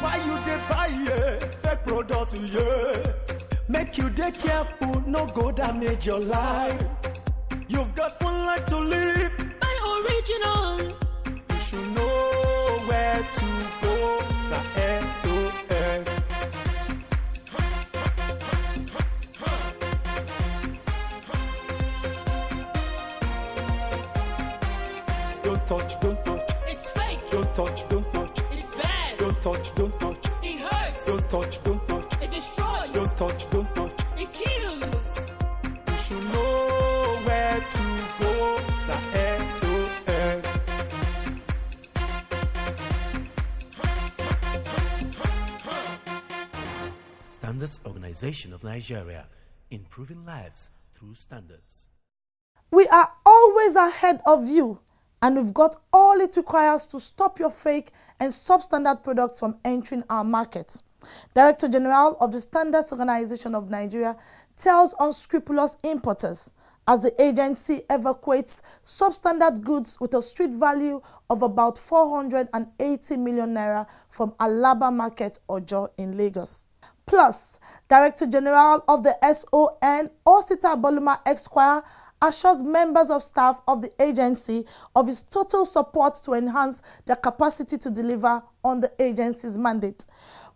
Why you dey buy fake product, yeah? Make you dey careful, no go damage your life. You've got one life to live. Buy original. You should know where to go. The SON. Don't touch, don't touch. It's fake. Don't touch, don't touch. It's bad. Don't touch, don't touch. It hurts. Don't touch, don't touch. It destroys. Don't touch, don't touch. It kills. You should know where to go. The SON. Standards Organization of Nigeria, improving lives through standards. We are always ahead of you, and we've got all it requires to stop your fake and substandard products from entering our market. Director General of the Standards Organization of Nigeria tells unscrupulous importers as the agency evacuates substandard goods with a street value of about 480 million naira from Alaba Market, Ojo in Lagos. Plus, Director General of the SON, Osita Boluma Esquire, assures members of staff of the agency of his total support to enhance their capacity to deliver on the agency's mandate.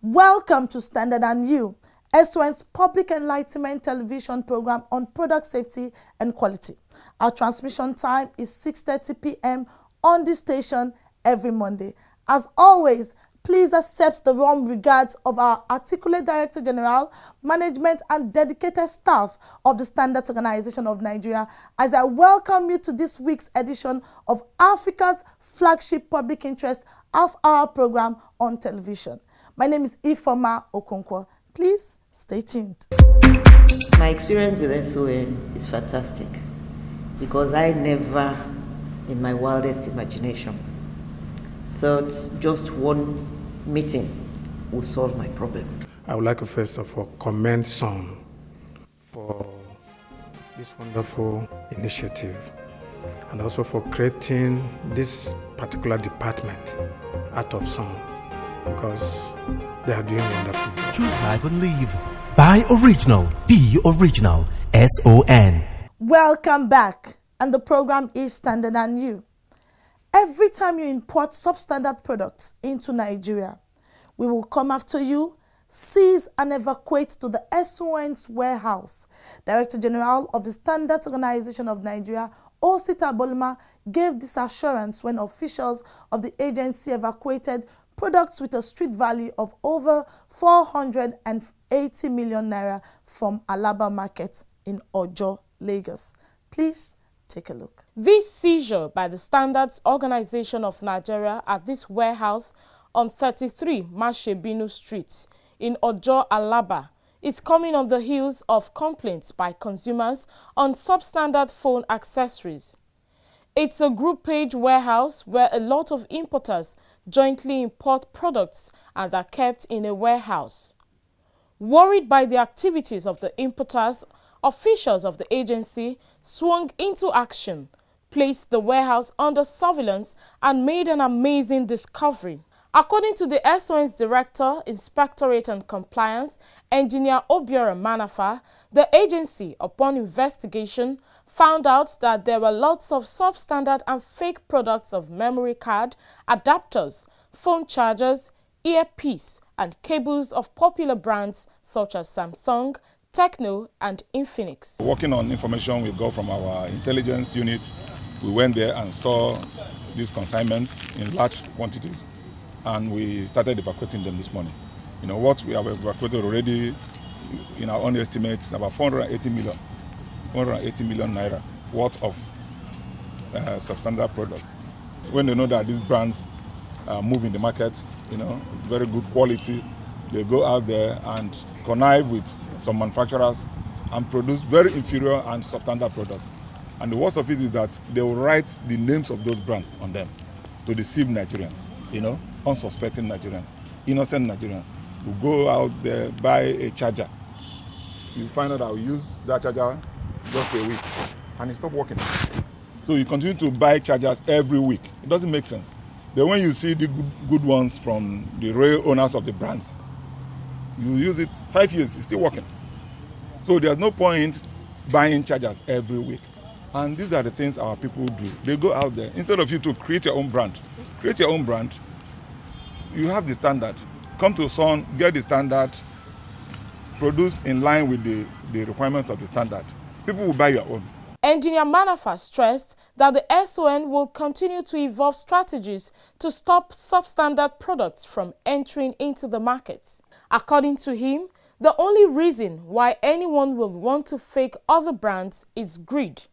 Welcome to Standard and You, SON's public enlightenment television program on product safety and quality. Our transmission time is 6:30 p.m. on this station every Monday. As always, please accept the warm regards of our articulate Director General, management and dedicated staff of the Standards Organization of Nigeria as I welcome you to this week's edition of Africa's flagship public interest half-hour program on television. My name is Ifoma Okonkwo. Please stay tuned. My experience with SON is fantastic because I never, in my wildest imagination, thought just one meeting will solve my problem. I would like to first of all commend SON for this wonderful initiative and also for creating this particular department out of SON because they are doing a wonderful job. Choose life and live. Buy original. Be original. SON. Welcome back, and the program is Standard and You. Every time you import substandard products into Nigeria, we will come after you, seize and evacuate to the SON's warehouse. Director General of the Standards Organization of Nigeria, Osita Boluma, gave this assurance when officials of the agency evacuated products with a street value of over 480 million naira from Alaba Market in Ojo, Lagos. Please take a look. This seizure by the Standards Organization of Nigeria at this warehouse on 33 Mashebinu Street in Ojo, Alaba is coming on the heels of complaints by consumers on substandard phone accessories. It's a group-page warehouse where a lot of importers jointly import products and are kept in a warehouse. Worried by the activities of the importers, officials of the agency swung into action, placed the warehouse under surveillance and made an amazing discovery. According to the SON's Director, Inspectorate and Compliance, Engineer Obiora Manafa, the agency, upon investigation, found out that there were lots of substandard and fake products of memory card, adapters, phone chargers, earpiece, and cables of popular brands such as Samsung, Techno, and Infinix. Working on information we got from our intelligence unit, we went there and saw these consignments in large quantities, and we started evacuating them this morning. You know what we have evacuated already, in our own estimates, about 480 million naira worth of substandard products. When they know that these brands move in the market, you know, very good quality, they go out there and connive with some manufacturers and produce very inferior and substandard products. And the worst of it is that they will write the names of those brands on them to deceive Nigerians, you know, unsuspecting Nigerians, innocent Nigerians who go out there, buy a charger. You find out that we use that charger just for a week and it stopped working. So you continue to buy chargers every week. It doesn't make sense. Then when you see the good ones from the real owners of the brands, you use it 5 years, it's still working. So there's no point buying chargers every week. And these are the things our people do. They go out there. Instead of you to create your own brand, you have the standard. Come to Sun, get the standard, produce in line with the requirements of the standard. People will buy your own. Engineer Manafa stressed that the SON will continue to evolve strategies to stop substandard products from entering into the market. According to him, the only reason why anyone will want to fake other brands is greed.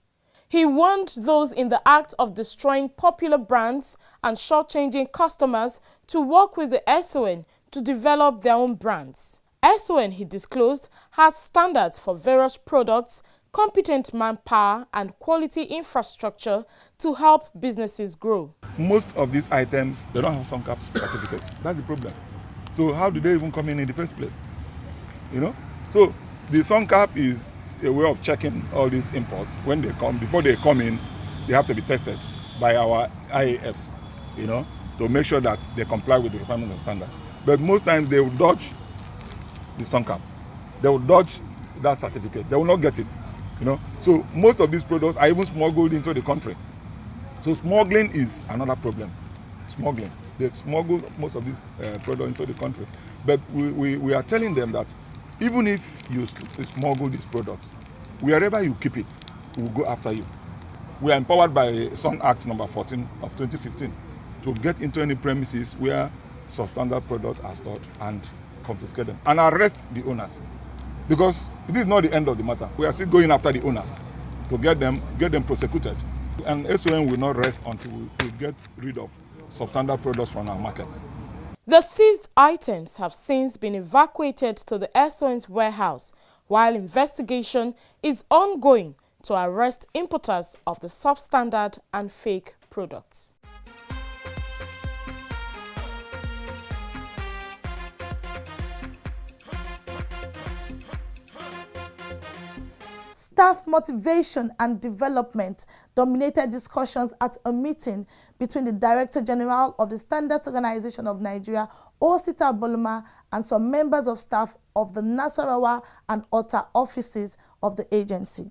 He warned those in the act of destroying popular brands and shortchanging customers to work with the SON to develop their own brands. SON, he disclosed, has standards for various products, competent manpower and quality infrastructure to help businesses grow. Most of these items, they don't have SUNCAP certificates. That's the problem. So how do they even come in the first place? You know? So the SUNCAP is a way of checking all these imports. When they come, before they come in, they have to be tested by our IAFs, you know, to make sure that they comply with the requirements of standard. But most times they will dodge the SUNCAP. They will dodge that certificate. They will not get it. You know, so most of these products are even smuggled into the country. So smuggling is another problem. Smuggling. They smuggle most of these products into the country. But we are telling them that even if you smuggle these products, wherever you keep it, we will go after you. We are empowered by Sun Act number 14 of 2015 to get into any premises where substandard products are stored and confiscate them and arrest the owners. Because this is not the end of the matter. We are still going after the owners to get them prosecuted. And SON will not rest until we get rid of substandard products from our markets. The seized items have since been evacuated to the SON's warehouse, while investigation is ongoing to arrest importers of the substandard and fake products. Staff motivation and development dominated discussions at a meeting between the Director General of the Standards Organization of Nigeria, Osita Boluma, and some members of staff of the Nasarawa and Ota offices of the agency.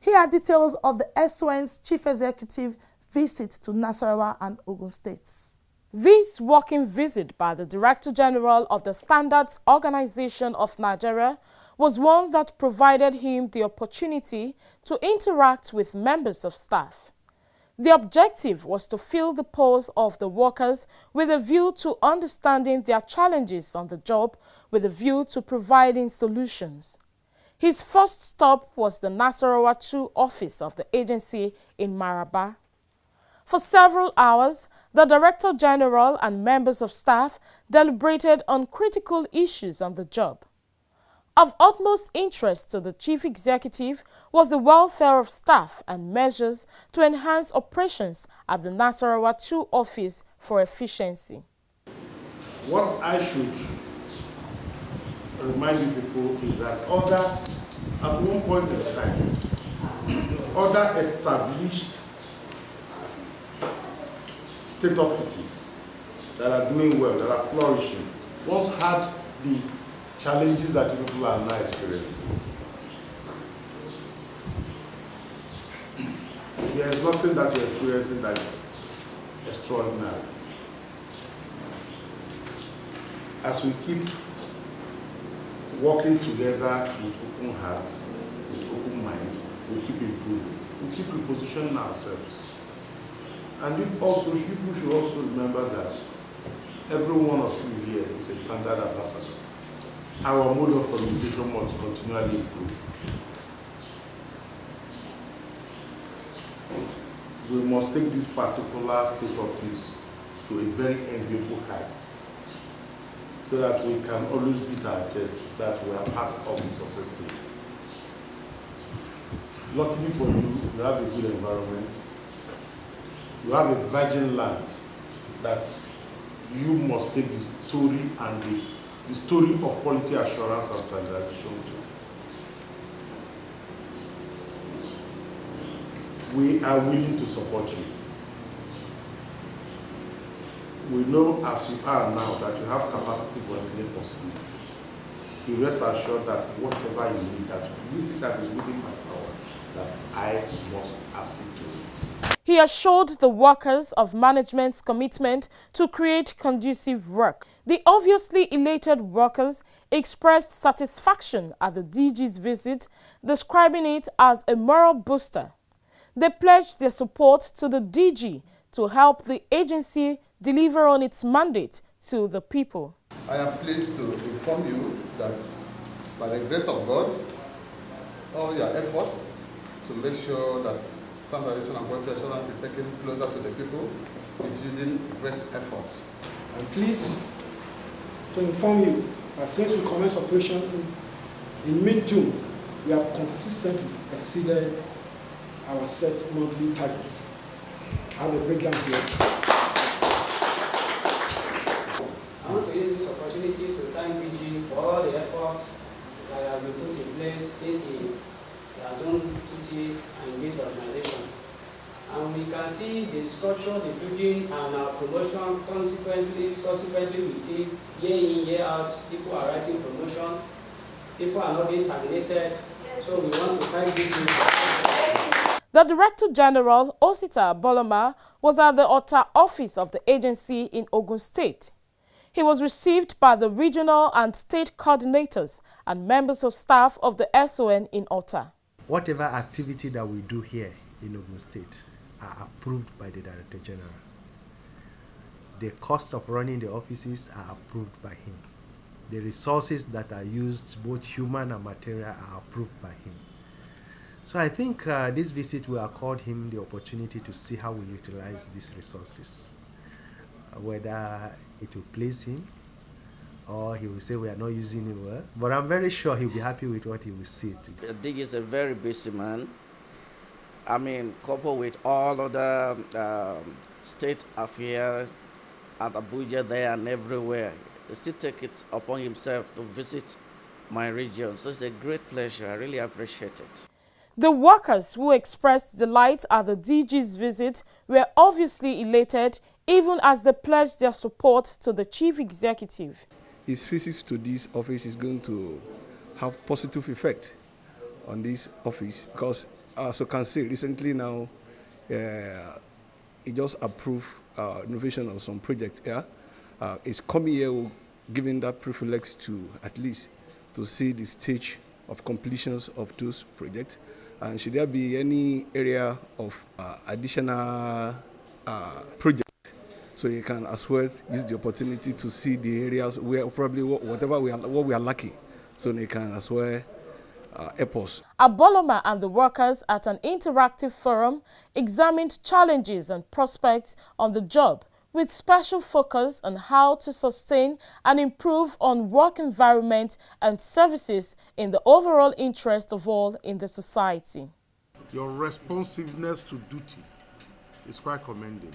Here are details of the SON's Chief Executive visit to Nasarawa and Ogun States. This working visit by the Director General of the Standards Organization of Nigeria was one that provided him the opportunity to interact with members of staff. The objective was to feel the pulse of the workers with a view to understanding their challenges on the job with a view to providing solutions. His first stop was the Nasarawa 2 office of the agency in Maraba. For several hours, the Director General and members of staff deliberated on critical issues on the job. Of utmost interest to the Chief Executive was the welfare of staff and measures to enhance operations at the Nasarawa 2 office for efficiency. What I should remind you people is that at one point in time, other established state offices that are doing well, that are flourishing, once had the challenges that you people are now experiencing. There is nothing that you're experiencing that is extraordinary. As we keep working together with open hearts, with open mind, we keep improving. We keep repositioning ourselves. And you people should also remember that every one of you here is a standard ambassador. Our mode of communication must continually improve. We must take this particular state office to a very enviable height so that we can always beat our chest that we are part of the success story. Luckily for you, you have a good environment. You have a virgin land that you must take the story and the story of quality assurance and standardization to. We are willing to support you. we know as you are now that you have capacity for infinite possibilities. You rest assured that whatever you need, that with it that is within my power, that I must accede to it. He assured the workers of management's commitment to create conducive work. The obviously elated workers expressed satisfaction at the DG's visit, describing it as a moral booster. They pledged their support to the DG to help the agency deliver on its mandate to the people. I am pleased to inform you that by the grace of God, all your efforts to make sure that standardization and quality assurance is taken closer to the people is yielding great effort. I'm pleased to inform you that since we commenced operation in mid-June, we have consistently exceeded our set monthly targets. I have a breakdown here. I want to use this opportunity to thank DG for all the efforts that have been put in place since he has owned duties in this organization. And we can see the structure, the building, and our promotion subsequently we see year in, year out, people are writing promotion, people are not being stagnated. So we want to thank DG. The Director General, Osita Boloma, was at the Ota office of the agency in Ogun State. He was received by the regional and state coordinators and members of staff of the SON in Ota. Whatever activity that we do here in Ogun State are approved by the Director General. The cost of running the offices are approved by him. The resources that are used, both human and material, are approved by him. So I think this visit will accord him the opportunity to see how we utilize these resources. Whether it will please him or he will say we are not using it well. But I'm very sure he'll be happy with what he will see today. Dig is a very busy man. I mean, coupled with all other state affairs at Abuja there and everywhere, he still take it upon himself to visit my region. So it's a great pleasure. I really appreciate it. The workers who expressed delight at the DG's visit were obviously elated, even as they pledged their support to the chief executive. His visit to this office is going to have positive effect on this office because, as you can see, recently now, he just approved innovation of some project here. It's coming here giving that privilege to at least to see the stage of completions of those projects. And should there be any area of additional projects, so you can as well use the opportunity to see the areas where probably what we are lacking, so they can as well help us. Aboloma and the workers at an interactive forum examined challenges and prospects on the job, with special focus on how to sustain and improve on work environment and services in the overall interest of all in the society. Your responsiveness to duty is quite commending.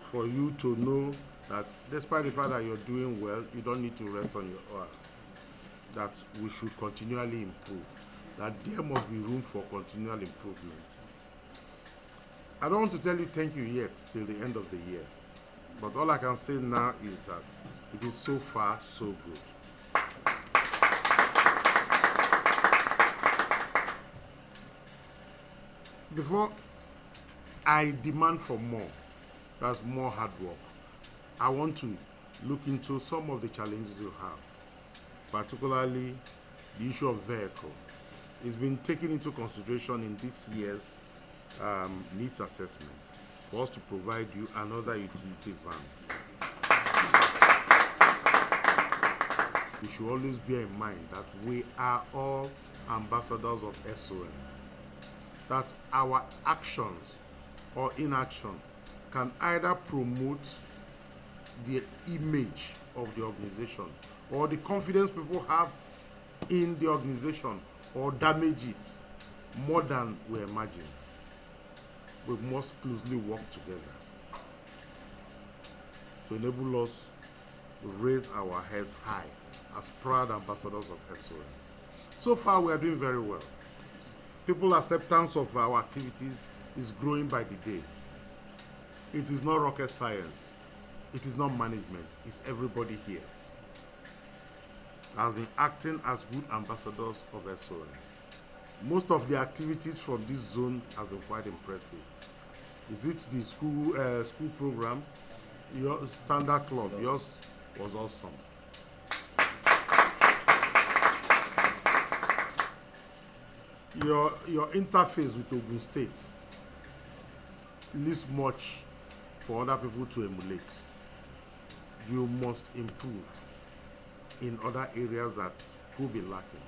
For you to know that despite the fact that you're doing well, you don't need to rest on your hours. That we should continually improve. That there must be room for continual improvement. I don't want to tell you thank you yet till the end of the year, but all I can say now is that it is so far so good. Before I demand for more, that's more hard work, I want to look into some of the challenges you have, particularly the issue of vehicle. It's been taken into consideration in this year's needs assessment for us to provide you another utility van. You should always bear in mind that we are all ambassadors of SON, that our actions or inaction can either promote the image of the organization or the confidence people have in the organization or damage it more than we imagine. We must closely work together to enable us to raise our heads high as proud ambassadors of SON. So far, we are doing very well. People's acceptance of our activities is growing by the day. It is not rocket science. It is not management. It's everybody here has been acting as good ambassadors of SON. Most of the activities from this zone have been quite impressive. Is it the school program? Your standard club, yours was awesome. Your interface with Ogun State leaves much for other people to emulate. You must improve in other areas that could be lacking.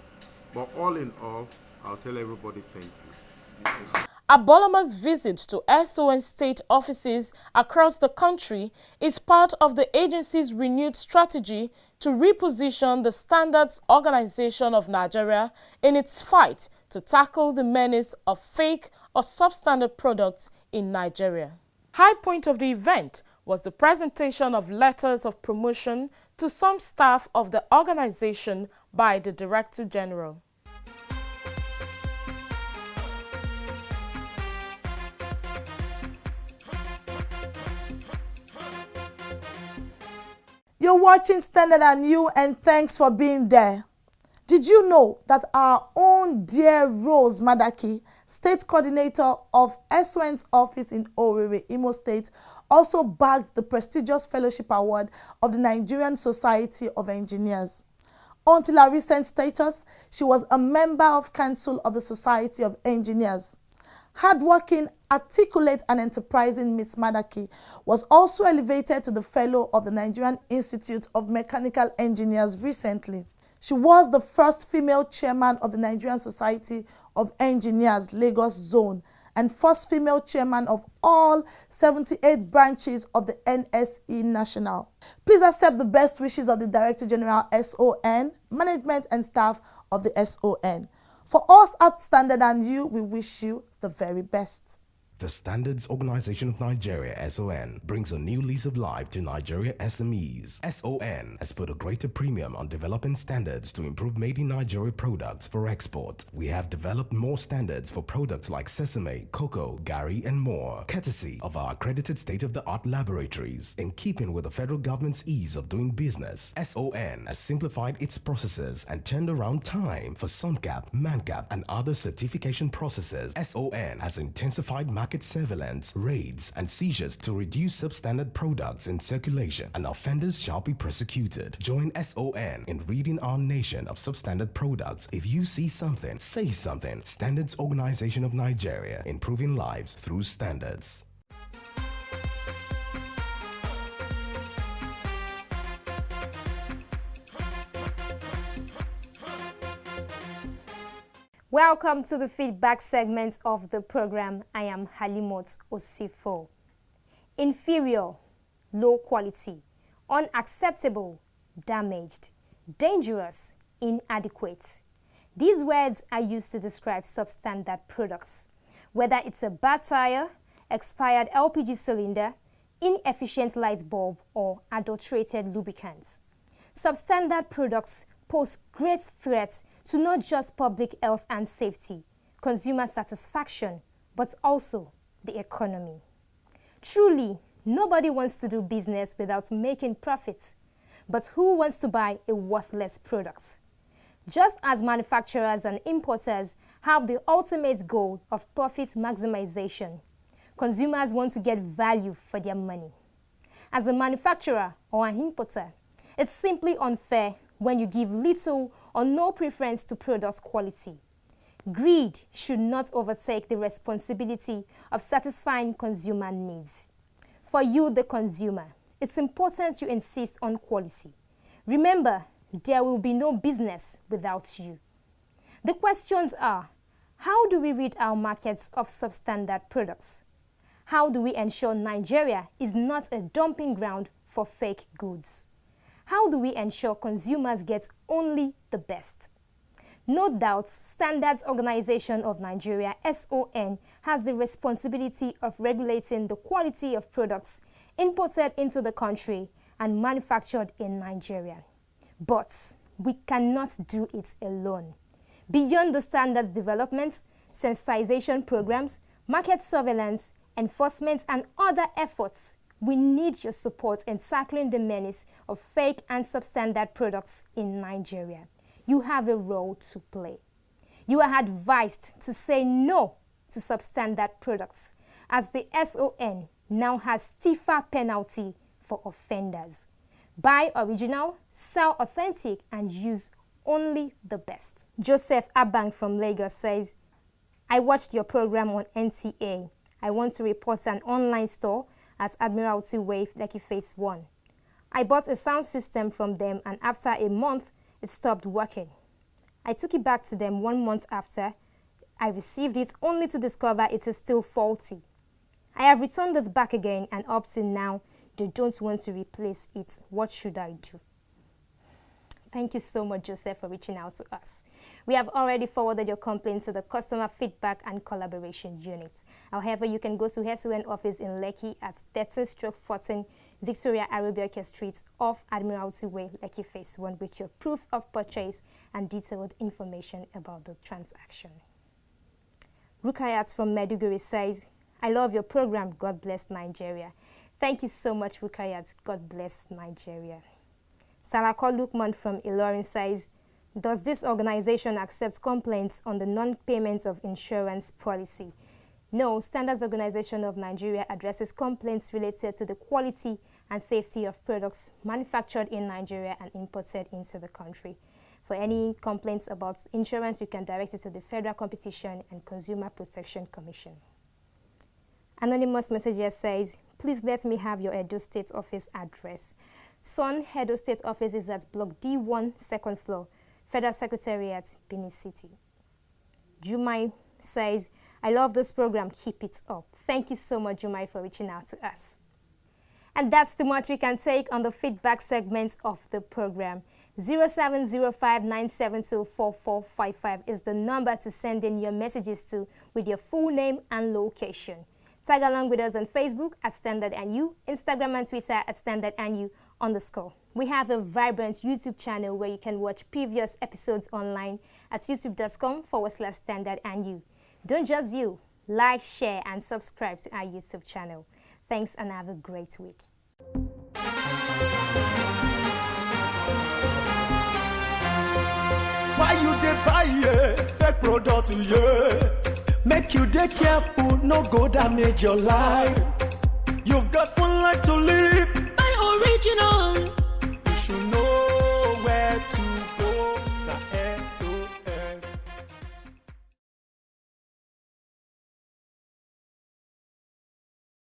But all in all, I'll tell everybody thank you. Abolama's visit to SON state offices across the country is part of the agency's renewed strategy to reposition the Standards Organization of Nigeria in its fight to tackle the menace of fake or substandard products in Nigeria. High point of the event was the presentation of letters of promotion to some staff of the organization by the Director General. You're watching Standard and You, and thanks for being there. Did you know that our own dear Rose Madaki, State Coordinator of SON's office in Owerri, Imo State, also bagged the prestigious Fellowship Award of the Nigerian Society of Engineers? Until her recent status, she was a member of Council of the Society of Engineers. Hardworking, articulate and enterprising Miss Madaki was also elevated to the Fellow of the Nigerian Institute of Mechanical Engineers recently. She was the first female chairman of the Nigerian Society of Engineers Lagos Zone and first female chairman of all 78 branches of the NSE National. Please accept the best wishes of the Director General SON, management and staff of the SON. For us at Standard and You, we wish you the very best. The Standards Organization of Nigeria, SON, brings a new lease of life to Nigeria SMEs. SON has put a greater premium on developing standards to improve made in Nigeria products for export. We have developed more standards for products like sesame, cocoa, gari, and more, courtesy of our accredited state-of-the-art laboratories. In keeping with the federal government's ease of doing business, SON has simplified its processes and turned around time for SUNCAP, MANCAP, and other certification processes. SON has intensified market surveillance, raids, and seizures to reduce substandard products in circulation, and offenders shall be prosecuted. Join SON in ridding our nation of substandard products. If you see something, say something. Standards Organization of Nigeria, improving lives through standards. Welcome to the feedback segment of the program. I am Halimot Osifo. Inferior, low quality, unacceptable, damaged, dangerous, inadequate. These words are used to describe substandard products, whether it's a bad tire, expired LPG cylinder, inefficient light bulb, or adulterated lubricants. Substandard products pose great threats to not just public health and safety, consumer satisfaction, but also the economy. Truly, nobody wants to do business without making profits, but who wants to buy a worthless product? Just as manufacturers and importers have the ultimate goal of profit maximization, consumers want to get value for their money. As a manufacturer or an importer, it's simply unfair when you give little or no preference to product quality. Greed should not overtake the responsibility of satisfying consumer needs. For you, the consumer, it's important you insist on quality. Remember, there will be no business without you. The questions are, how do we rid our markets of substandard products? How do we ensure Nigeria is not a dumping ground for fake goods? How do we ensure consumers get only the best? No doubt, Standards Organization of Nigeria, SON, has the responsibility of regulating the quality of products imported into the country and manufactured in Nigeria. But we cannot do it alone. Beyond the standards development, sensitization programs, market surveillance, enforcement, and other efforts, we need your support in tackling the menace of fake and substandard products in Nigeria. You have a role to play. You are advised to say no to substandard products, as the SON now has stiffer penalty for offenders. Buy original, sell authentic, and use only the best. Joseph Abang from Lagos says, I watched your program on NTA. I want to report an online store at Admiralty Way, Lekki Phase 1. I bought a sound system from them, and after a month, it stopped working. I took it back to them 1 month after I received it, only to discover it is still faulty. I have returned it back again, and up till now, they don't want to replace it. What should I do? Thank you so much, Joseph, for reaching out to us. We have already forwarded your complaint to the Customer Feedback and Collaboration Unit. However, you can go to SON office in Lekki at 30/14 Victoria Arabia Street off Admiralty Way, Lekki Phase 1 with your proof of purchase and detailed information about the transaction. Rukayat from Meduguri says, I love your program. God bless Nigeria. Thank you so much, Rukayat. God bless Nigeria. Salako Lukman from Ilorin says, does this organization accept complaints on the non-payment of insurance policy? No, Standards Organization of Nigeria addresses complaints related to the quality and safety of products manufactured in Nigeria and imported into the country. For any complaints about insurance, you can direct it to the Federal Competition and Consumer Protection Commission. Anonymous Messenger says, please let me have your Edo State Office address. Son Edo State Office is at Block D1, 2nd floor, Federal Secretariat, Benin City. Jumai says, I love this program, keep it up. Thank you so much, Jumai, for reaching out to us. And that's the much we can take on the feedback segment of the program. 0705-972-4455 is the number to send in your messages to with your full name and location. Tag along with us on Facebook at StandardNU, Instagram and Twitter at StandardNU_. We have a vibrant YouTube channel where you can watch previous episodes online at youtube.com/StandardNU. Don't just view, like, share, and subscribe to our YouTube channel. Thanks and have a great week. Why you dey buy fake product, make you dey careful, no go damage your life.